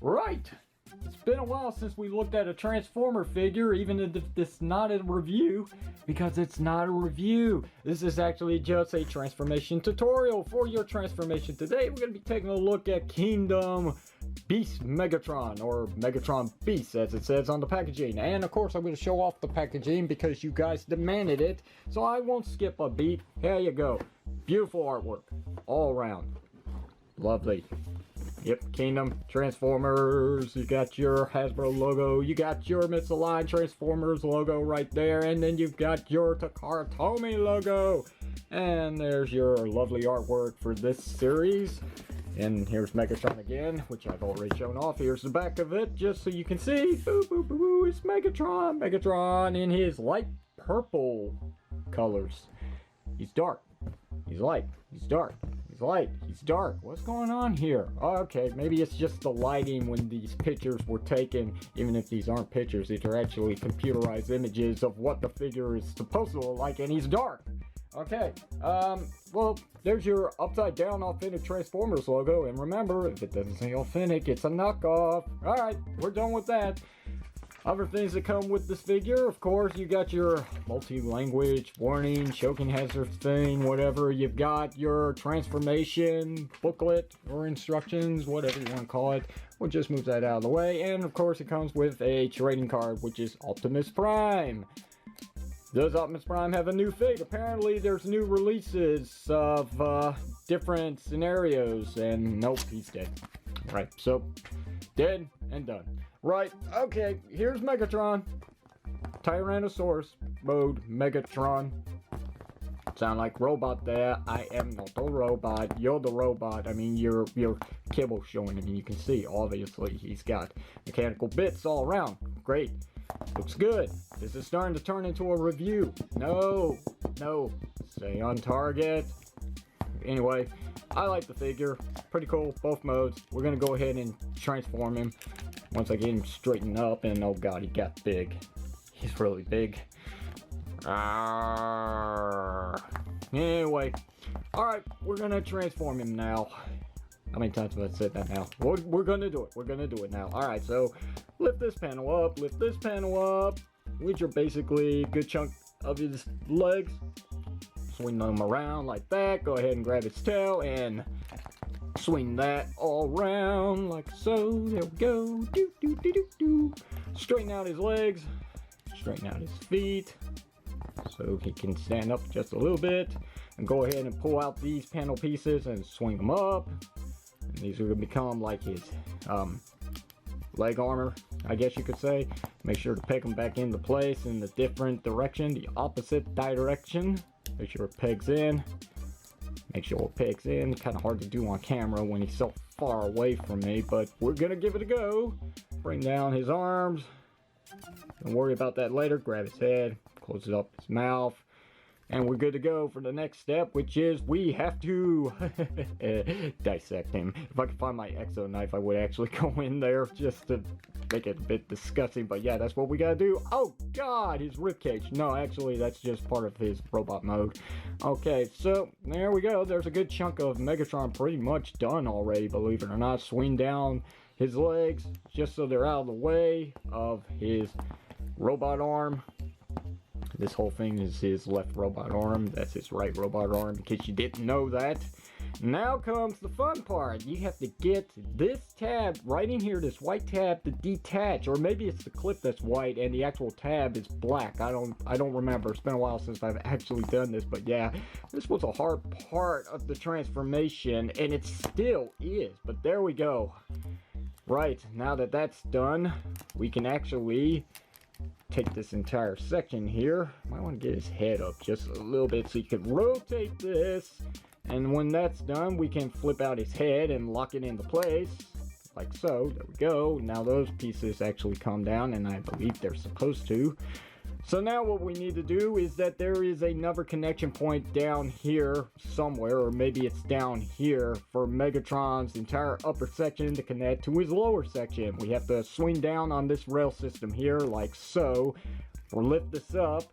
Right. It's been a while since we looked at a Transformer figure, even if it's not a review, because it's not a review. This is actually just a transformation tutorial for your transformation. Today we're going to be taking a look at Kingdom Beast Megatron, or Megatron Beast as it says on the packaging. And of course I'm going to show off the packaging because you guys demanded it, so I won't skip a beat. Here you go. Beautiful artwork all around. Lovely. Yep, Kingdom, Transformers, you got your Hasbro logo, you got your Misaligned Transformers logo right there, and then you've got your Takara Tomy logo. And there's your lovely artwork for this series. And here's Megatron again, which I've already shown off. Here's the back of it, just so you can see. Boo, boo, boo, boo, it's Megatron. Megatron in his light purple colors. He's dark. He's light. He's dark. He's light. He's dark. What's going on here? Okay, maybe it's just the lighting when these pictures were taken. Even if these aren't pictures, these are actually computerized images of what the figure is supposed to look like, and he's dark. Okay, well, there's your upside down authentic Transformers logo, and remember, if it doesn't say authentic, it's a knockoff. Alright, we're done with that. Other things that come with this figure, of course, you got your multi-language warning, choking hazard thing, whatever. You've got your transformation booklet or instructions, whatever you want to call it. We'll just move that out of the way. And of course, it comes with a trading card, which is Optimus Prime. Does Optimus Prime have a new fate? Apparently, there's new releases of different scenarios, and nope, he's dead. Right, so dead and done. Right, okay, here's Megatron. Tyrannosaurus mode Megatron. Sound like robot there. I am not a robot. You're the robot. I mean, your kibble showing. I mean, you can see, obviously, he's got mechanical bits all around. Great. Looks good. This is starting to turn into a review. No. Stay on target. Anyway, I like the figure. Pretty cool, both modes. We're going to go ahead and transform him. Once I get him straightened up, and oh god, he got big. He's really big. Anyway, alright, we're gonna transform him now. How many times have I said that now? We're gonna do it. We're gonna do it now. Alright, so lift this panel up, which are basically a good chunk of his legs. Swing them around like that. Go ahead and grab his tail and swing that all around like so. There we go. Do. Straighten out his legs. Straighten out his feet so he can stand up just a little bit. And go ahead and pull out these panel pieces and swing them up. And these are going to become like his leg armor, I guess you could say. Make sure to peg them back into place in the different direction, the opposite direction. Make sure it pegs in. Make sure it pegs in. Kind of hard to do on camera when he's so far away from me, but we're gonna give it a go. Bring down his arms. Don't worry about that later. Grab his head, close it up his mouth, and we're good to go for the next step, which is we have to dissect him. If I could find my Exo knife, I would actually go in there just to make it a bit disgusting, but yeah, that's what we gotta do. Oh god, his ribcage. No, actually, that's just part of his robot mode. Okay, so there we go. There's a good chunk of Megatron pretty much done already, believe it or not. Swing down his legs just so they're out of the way of his robot arm. This whole thing is his left robot arm. That's his right robot arm, in case you didn't know that. Now comes the fun part. You have to get this tab right in here, this white tab, to detach. Or maybe it's the clip that's white and the actual tab is black. I don't remember. It's been a while since I've actually done this, but yeah, this was a hard part of the transformation, and it still is. But there we go. Right, now that that's done, we can actually take this entire section here. Might want to get his head up just a little bit so you can rotate this. And when that's done, we can flip out his head and lock it into place. Like so. There we go. Now those pieces actually come down, and I believe they're supposed to. So now what we need to do is that there is another connection point down here somewhere, or maybe it's down here, for Megatron's entire upper section to connect to his lower section. We have to swing down on this rail system here, like so, or lift this up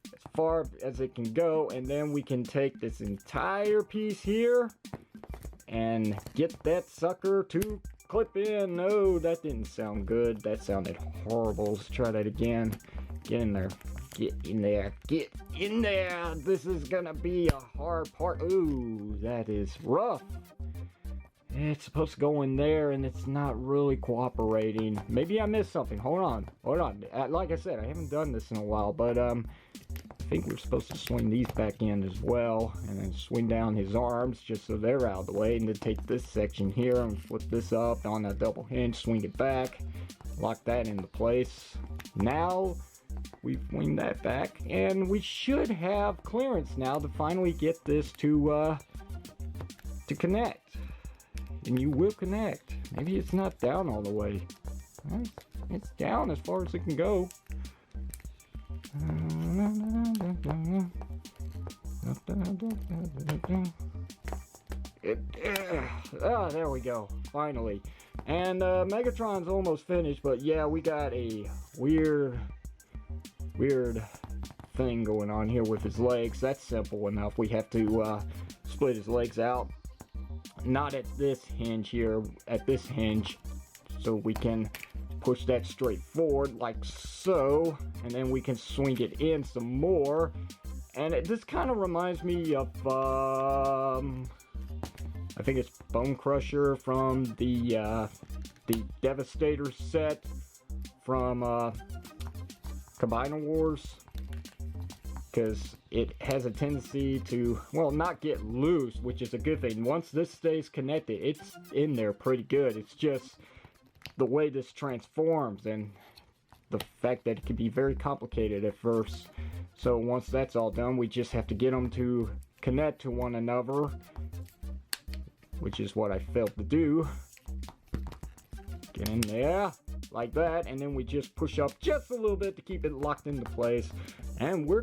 as far as it can go, and then we can take this entire piece here and get that sucker to clip in. No, that didn't sound good. That sounded horrible. Let's try that again. Get in there. Get in there. Get in there. This is gonna be a hard part. Ooh, that is rough. It's supposed to go in there and it's not really cooperating. Maybe I missed something. Hold on. Like I said, I haven't done this in a while, but I think we're supposed to swing these back in as well, and then swing down his arms just so they're out of the way, and then take this section here and flip this up on a double hinge, swing it back, lock that into place. Now we swing that back, and we should have clearance now to finally get this to connect. And you will connect. Maybe it's not down all the way. Well, it's down as far as it can go. There we go. Finally. And Megatron's almost finished, but yeah, we got a weird thing going on here with his legs. That's simple enough. We have to split his legs out. Not at this hinge here, at this hinge, so we can push that straight forward like so, and then we can swing it in some more. And this kind of reminds me of I think it's Bone Crusher from the Devastator set from Combiner Wars, because it has a tendency to, well, not get loose, which is a good thing. Once this stays connected, it's in there pretty good. It's just the way this transforms and the fact that it can be very complicated at first. So once that's all done, we just have to get them to connect to one another, which is what I failed to do. Get in there like that, and then we just push up just a little bit to keep it locked into place, and we're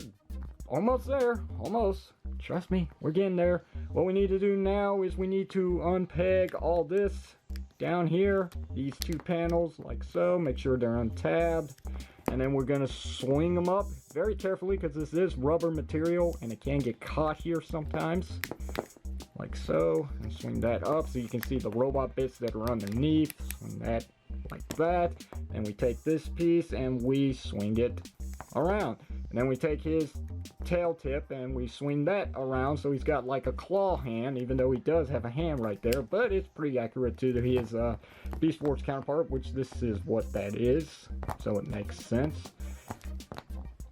almost there. Almost. Trust me, we're getting there. What we need to do now is we need to unpeg all this down here, these two panels like so. Make sure they're untabbed, and then we're going to swing them up very carefully, because this is rubber material and it can get caught here sometimes, like so. And swing that up so you can see the robot bits that are underneath. Swing that like that, and we take this piece and we swing it around, and then we take his tail tip and we swing that around so he's got like a claw hand, even though he does have a hand right there, but it's pretty accurate to his Beast Wars counterpart, which this is what that is, so it makes sense.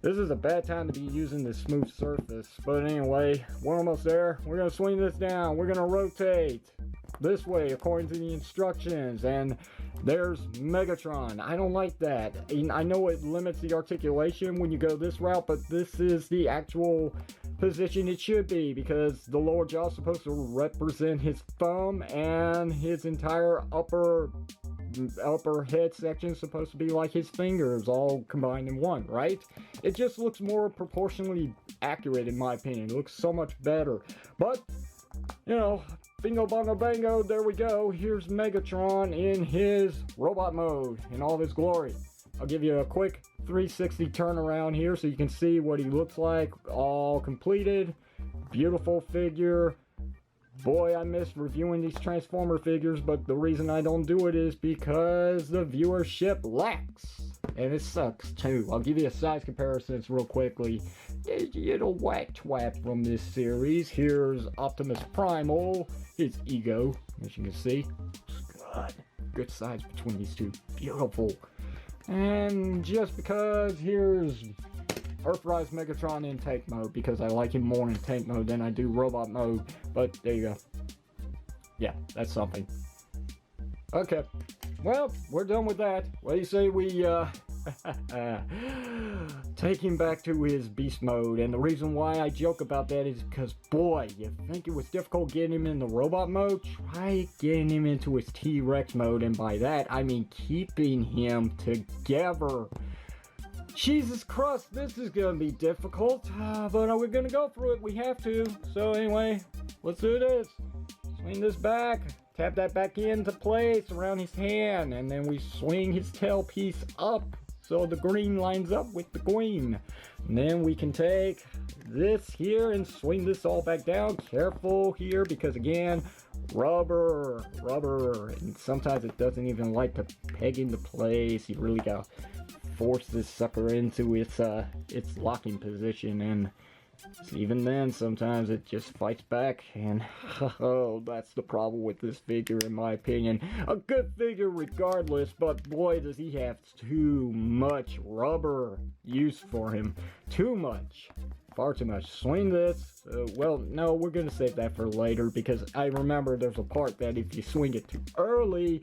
This is a bad time to be using this smooth surface, but anyway, we're almost there. We're going to swing this down. We're going to rotate this way according to the instructions, and there's Megatron. I don't like that. I know it limits the articulation when you go this route, but this is the actual position it should be, because the lower jaw is supposed to represent his thumb, and his entire upper head section is supposed to be like his fingers all combined in one, right? It just looks more proportionally accurate in my opinion. It looks so much better, but you know, bingo bongo bango, there we go. Here's Megatron in his robot mode in all of his glory. I'll give you a quick 360 turnaround here so you can see what he looks like all completed. Beautiful figure. Boy, I miss reviewing these Transformer figures, but the reason I don't do it is because the viewership lacks. And it sucks too. I'll give you a size comparisons real quickly. Little whack twap from this series. Here's Optimus Primal, his ego, as you can see. Good size between these two. Beautiful. And just because, here's Earthrise Megatron in tank mode, because I like him more in tank mode than I do robot mode. But there you go. Yeah, that's something. Okay. Well, we're done with that. What do you say we take him back to his beast mode? And the reason why I joke about that is because, boy, you think it was difficult getting him in the robot mode? Try getting him into his T-Rex mode, and by that I mean keeping him together. Jesus Christ, this is gonna be difficult, but we're gonna go through it. We have to. So anyway, let's do this. Swing this back. Tap that back into place around his hand, and then we swing his tail piece up so the green lines up with the green. And then we can take this here and swing this all back down. Careful here, because again, Rubber, and sometimes it doesn't even like to peg into place. You really gotta force this sucker into its locking position, and even then sometimes it just fights back, and oh, that's the problem with this figure in my opinion. A good figure regardless, but boy does he have too much rubber use for him. Too much. Far too much. Swing this. Well, no, we're gonna save that for later, because I remember there's a part that if you swing it too early,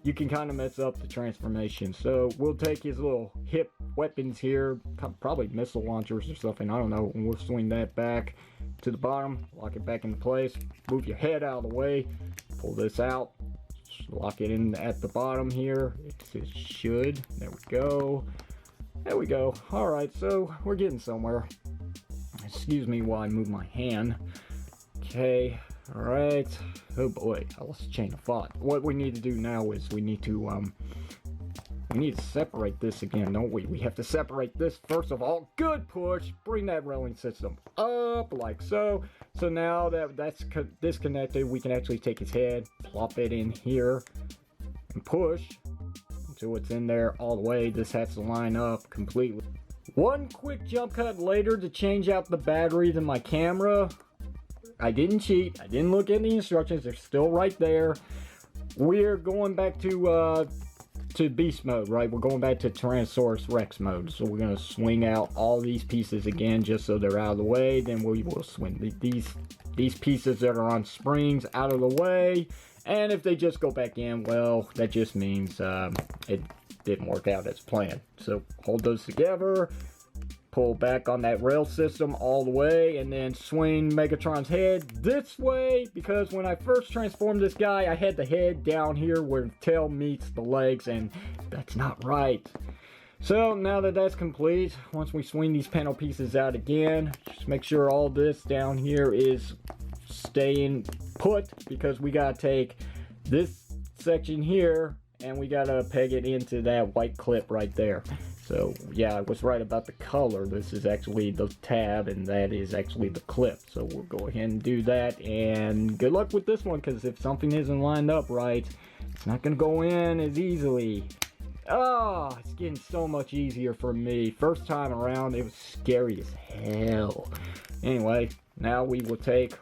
you can kind of mess up the transformation. So we'll take his little hip weapons here, probably missile launchers or something, I don't know, and we'll swing that back to the bottom, lock it back into place, move your head out of the way, pull this out, lock it in at the bottom here. It should. There we go. There we go. Alright, so we're getting somewhere. Excuse me while I move my hand. Okay, alright. Oh boy, I lost the chain of thought. What we need to do now is we need to separate this again, don't we? We have to separate this first of all. Good push. Bring that railing system up like so. So now that that's disconnected, we can actually take his head, plop it in here, and push until it's in there all the way. This has to line up completely. One quick jump cut later to change out the batteries in my camera. I didn't cheat. I didn't look at the instructions. They're still right there. We're going back to beast mode, right? We're going back to Tyrannosaurus Rex mode. So we're going to swing out all these pieces again just so they're out of the way. Then we will swing these pieces that are on springs out of the way. And if they just go back in, well, that just means it didn't work out as planned. So hold those together, pull back on that rail system all the way, and then swing Megatron's head this way, because when I first transformed this guy, I had the head down here where the tail meets the legs, and that's not right. So now that that's complete, once we swing these panel pieces out again, just make sure all this down here is staying put, because we gotta take this section here and we gotta peg it into that white clip right there. So yeah, I was right about the color. This is actually the tab and that is actually the clip. So we'll go ahead and do that, and good luck with this one, because if something isn't lined up right, it's not gonna go in as easily. Oh, it's getting so much easier for me. First time around, it was scary as hell. Anyway, now we will take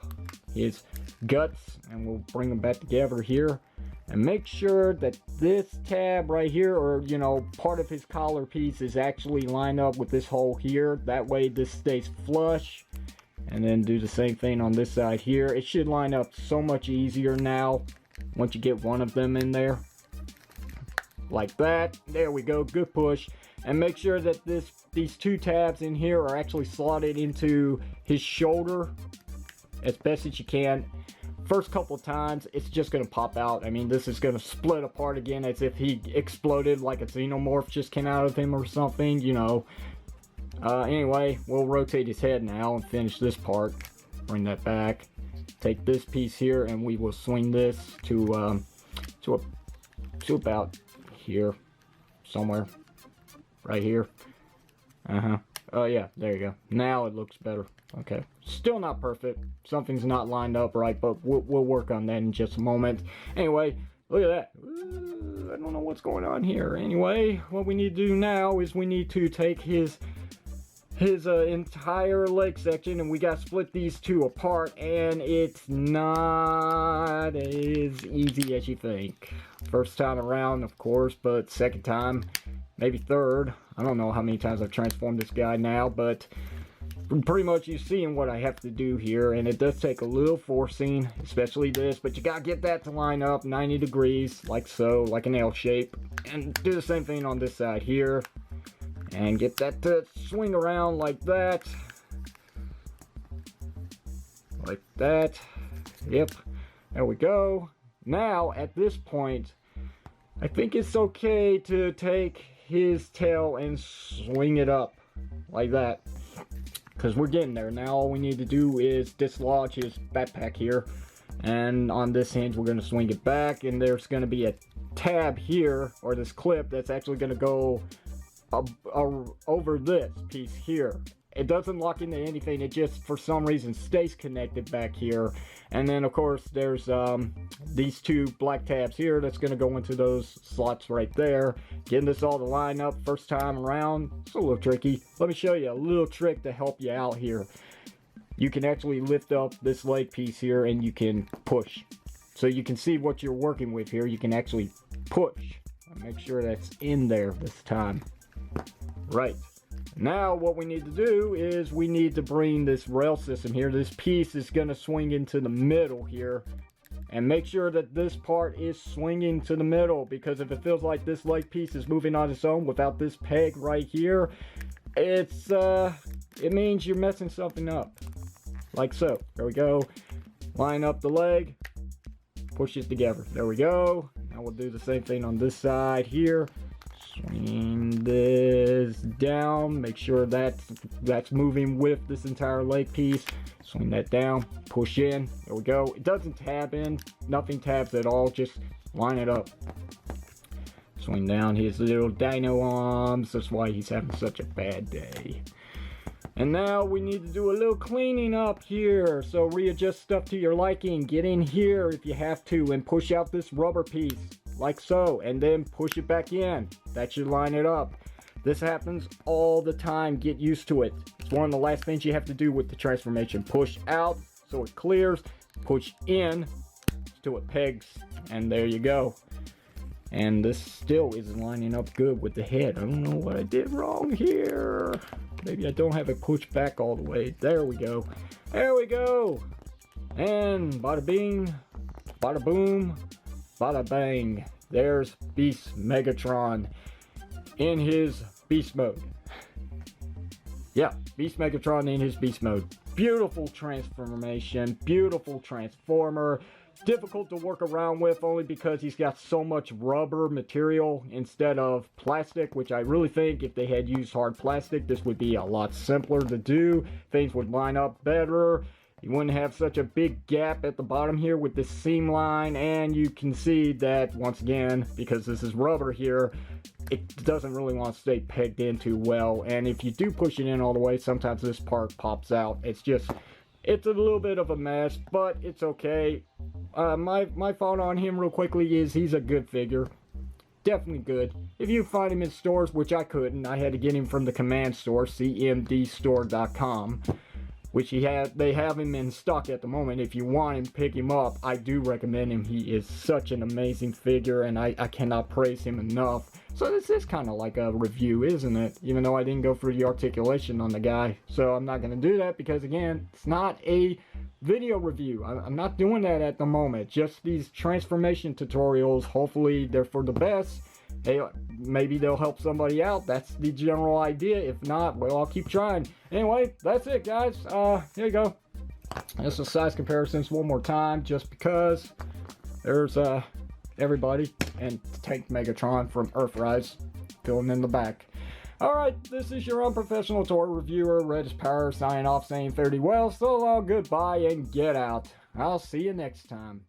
his guts and we'll bring them back together here. And make sure that this tab right here, or you know, part of his collar piece is actually lined up with this hole here. That way this stays flush. And then do the same thing on this side here. It should line up so much easier now once you get one of them in there. Like that. There we go. Good push. And make sure that these two tabs in here are actually slotted into his shoulder as best as you can. First couple of times, it's just going to pop out. I mean, this is going to split apart again as if he exploded, like a xenomorph just came out of him or something, you know. Anyway, we'll rotate his head now and finish this part. Bring that back. Take this piece here and we will swing this to about here. Somewhere. Right here. Oh yeah, there you go. Now it looks better. Okay. Still not perfect. Something's not lined up right, but we'll work on that in just a moment. Anyway, look at that. I don't know what's going on here. Anyway, what we need to do now is we need to take his entire leg section, and we got to split these two apart, and it's not as easy as you think. First time around, of course, but second time, maybe third. I don't know how many times I've transformed this guy now, but pretty much you're seeing what I have to do here, and it does take a little forcing, especially this, but you gotta get that to line up 90 degrees, like so, like an L shape, and do the same thing on this side here, and get that to swing around like that, yep, there we go. Now, at this point, I think it's okay to take his tail and swing it up, like that. Because we're getting there. Now all we need to do is dislodge his backpack here. And on this hinge we're going to swing it back. And there's going to be a tab here, or this clip, that's actually going to go over this piece here. It doesn't lock into anything. It just, for some reason, stays connected back here. And then, of course, there's these two black tabs here that's going to go into those slots right there. Getting this all to line up first time around, it's a little tricky. Let me show you a little trick to help you out here. You can actually lift up this leg piece here and you can push. So you can see what you're working with here. You can actually push. Make sure that's in there this time. Right. Now what we need to do is we need to bring this rail system here. This piece is going to swing into the middle here. And make sure that this part is swinging to the middle, because if it feels like this leg piece is moving on its own without this peg right here, it means you're messing something up. Like so. There we go. Line up the leg. Push it together. There we go. Now we'll do the same thing on this side here. Swing this down. Make sure that's moving with this entire leg piece. Swing that down. Push in. There we go. It doesn't tab in. Nothing tabs at all. Just line it up. Swing down his little dino arms. That's why he's having such a bad day. And now we need to do a little cleaning up here. So readjust stuff to your liking. Get in here if you have to and push out this rubber piece like so. And then push it back in. That should line it up. This happens all the time. Get used to it. It's one of the last things you have to do with the transformation. Push out so it clears. Push in so it pegs. And there you go. And this still isn't lining up good with the head. I don't know what I did wrong here. Maybe I don't have it pushed back all the way. There we go. There we go. And bada bing, bada boom, bada bang. There's Beast Megatron in his beast mode. Yeah, Beast Megatron in his beast mode. Beautiful transformation. Beautiful transformer. Difficult to work around with only because he's got so much rubber material instead of plastic, which I really think if they had used hard plastic, this would be a lot simpler to do. Things would line up better. You wouldn't have such a big gap at the bottom here with this seam line, and you can see that once again, because this is rubber here, it doesn't really want to stay pegged in too well. And if you do push it in all the way, sometimes this part pops out. It's a little bit of a mess, but it's okay. My thought on him real quickly is he's a good figure. Definitely good. If you find him in stores, which I couldn't, I had to get him from the command store, cmdstore.com, which they have him in stock at the moment. If you want him, pick him up. I do recommend him. He is such an amazing figure, and I cannot praise him enough. So this is kind of like a review, isn't it? Even though I didn't go through the articulation on the guy. So I'm not going to do that because, again, it's not a video review. I'm not doing that at the moment. Just these transformation tutorials. Hopefully they're for the best. Hey, maybe they'll help somebody out. That's the general idea. If not, well, I'll keep trying. Anyway, that's it, guys. Here you go. This is size comparisons one more time, just because there's everybody and Tank Megatron from Earthrise filling in the back. Alright, this is your unprofessional toy reviewer, Red Power, signing off saying fare thee well, so long, goodbye, and get out. I'll see you next time.